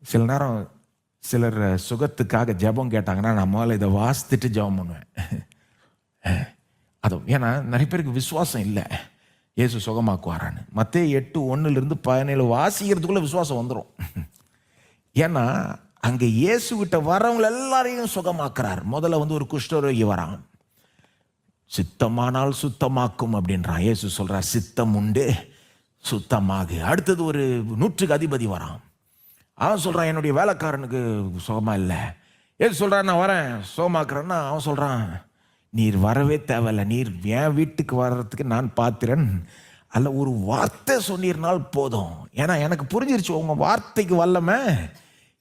சில நேரம் சிலர் சுகத்துக்காக ஜெபம் கேட்டாங்கன்னா நான் முதல்ல இதை வாசித்துட்டு ஜெபம் பண்ணுவேன். அது ஏன்னா நிறைய பேருக்கு விசுவாசம் இல்லை இயேசு சுகமாக்குவாரான்னு. மத்தேயு 8:1-17 வாசிக்கிறதுக்குள்ள விசுவாசம் வந்துடும். ஏன்னா அங்கே இயேசுகிட்ட வரவங்க எல்லாரையும் சுகமாக்குறார். முதல்ல ஒரு குஷ்டரோகி வரான், சித்தமானால் சுத்தமாக்கும் அப்படின்றான். இயேசு சொல்றார் சித்தம் உண்டு சுத்தமாகு. அடுத்தது ஒரு 100க்கு அதிபதி வரான். அவன் சொல்றான் என்னுடைய வேலைக்காரனுக்கு சுகமா இல்லை. ஏசு சொல்றான் நான் வரேன் சுகமாக்குறேன்னா அவன் சொல்றான் நீர் வரவே தேவையில்லை, நீர் என் வீட்டுக்கு வர்றதுக்கு நான் பாத்திரன் அல்ல, ஒரு வார்த்தை சொன்னீர்னால் போதும். ஏன்னா எனக்கு புரிஞ்சிருச்சு உங்க வார்த்தைக்கு வல்லமை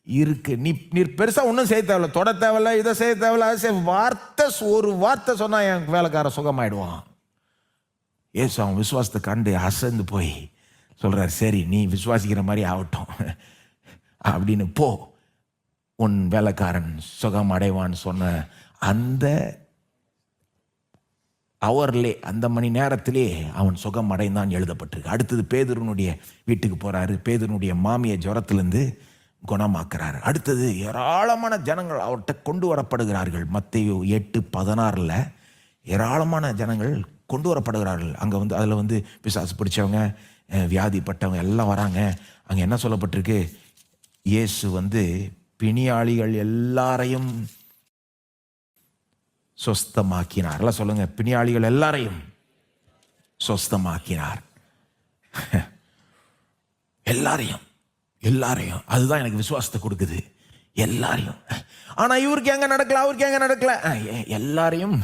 இருக்கு. நீர் பெருசா ஒன்றும் செய்ய தேவையில்ல, தொட தேவையில்ல, இதை செய்ய தேவையில்ல, அதை வார்த்தை ஒரு வார்த்தை சொன்னா என் வேலைக்காரன் சுகமாயிடுவான். ஏசு அவன் விசுவாசத்தை கண்டு அசந்து போய் சொல்றாரு சரி நீ விசுவாசிக்கிற மாதிரி ஆகட்டும் அப்படின்னு போ, உன் வேலைக்காரன் சுகம் அடைவான்னு சொன்ன அந்த அவர்லே அந்த மணி நேரத்திலே அவன் சுகம் அடைந்தான் எழுதப்பட்டிருக்கு. அடுத்தது பேதுருனுடைய வீட்டுக்கு போறாரு. பேதுருனுடைய மாமியை ஜுரத்திலிருந்து குணமாக்குறாரு. அடுத்தது ஏராளமான ஜனங்கள் அவர்கிட்ட கொண்டு வரப்படுகிறார்கள். மத்தேயு 8:16 ஏராளமான ஜனங்கள் கொண்டு வரப்படுகிறார்கள். அங்கே அதில் பிசாசு பிடிச்சவங்க, வியாதிப்பட்டவங்க எல்லாம் வராங்க. அங்கே என்ன சொல்லப்பட்டிருக்கு, இயேசு பிணியாளிகள் எல்லாரையும் சொஸ்தமாக்கினார். எல்லாம் சொல்லுங்க, பிணியாளிகள் எல்லாரையும் சொஸ்தமாக்கினார். எல்லாரையும் எல்லாரையும், அதுதான் எனக்கு விசுவாசத்தை கொடுக்குது. எல்லாரையும். ஆனா இவருக்கு எங்க நடக்கல, அவருக்கு எங்க நடக்கல, எல்லாரையும்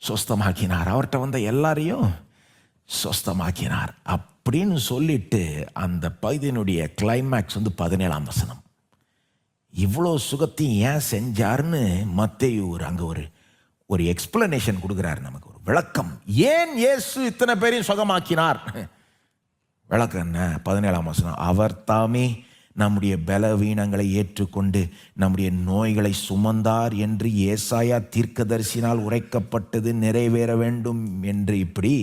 சொஸ்தமாக்கினார். அவர்கிட்ட வந்த எல்லாரையும் சொஸ்தமாக்கினார் அப்படின்னு சொல்லிட்டு அந்த பகுதியினுடைய கிளைமேக்ஸ் 17ஆம் வசனம். இவ்வளோ சுகத்தையும் ஏன் செஞ்சார்னு மத்தேயு அங்கே ஒரு எக்ஸ்பிளனேஷன் கொடுக்குறாரு, நமக்கு ஒரு விளக்கம். ஏன் இயேசு இத்தனை பேரையும் சுகமாக்கினார்? விளக்கம் என்ன? 17ஆம் வசனம். அவர் தாமே நம்முடைய பலவீனங்களை ஏற்றுக்கொண்டு நம்முடைய நோய்களை சுமந்தார் என்று ஏசாயா தீர்க்கதரிசினால் உரைக்கப்பட்டது நிறைவேற வேண்டும் என்று இப்படி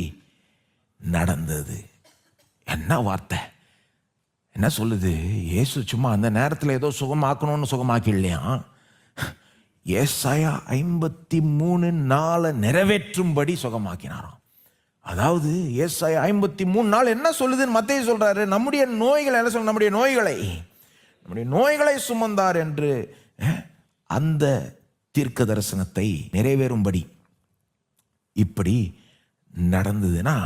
நடந்தது. என்ன வார்த்தை, என்ன சொல்லுது? இயேசு சும்மா அந்த நேரத்தில் ஏதோ சுகமாக்கணும்னு சுகமாக்கலையா, ஏசாயா 53:4 நிறைவேற்றும்படி சுகமாக்கினாராம். அதாவது ஏசாயா 53:4 என்ன சொல்லுதுன்னு மத்தேயு சொல்றாரு, நம்முடைய நோய்களை என்ன சொல்ல, நம்முடைய நோய்களை சுமந்தார் என்று அந்த தீர்க்க தரிசனத்தை நிறைவேறும்படி இப்படி நடந்ததுன்னா,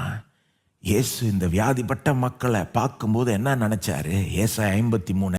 இயேசு இந்த வியாதிப்பட்ட மக்களை பார்க்கும்போது என்ன நினைச்சாரு? ஏசாயா 53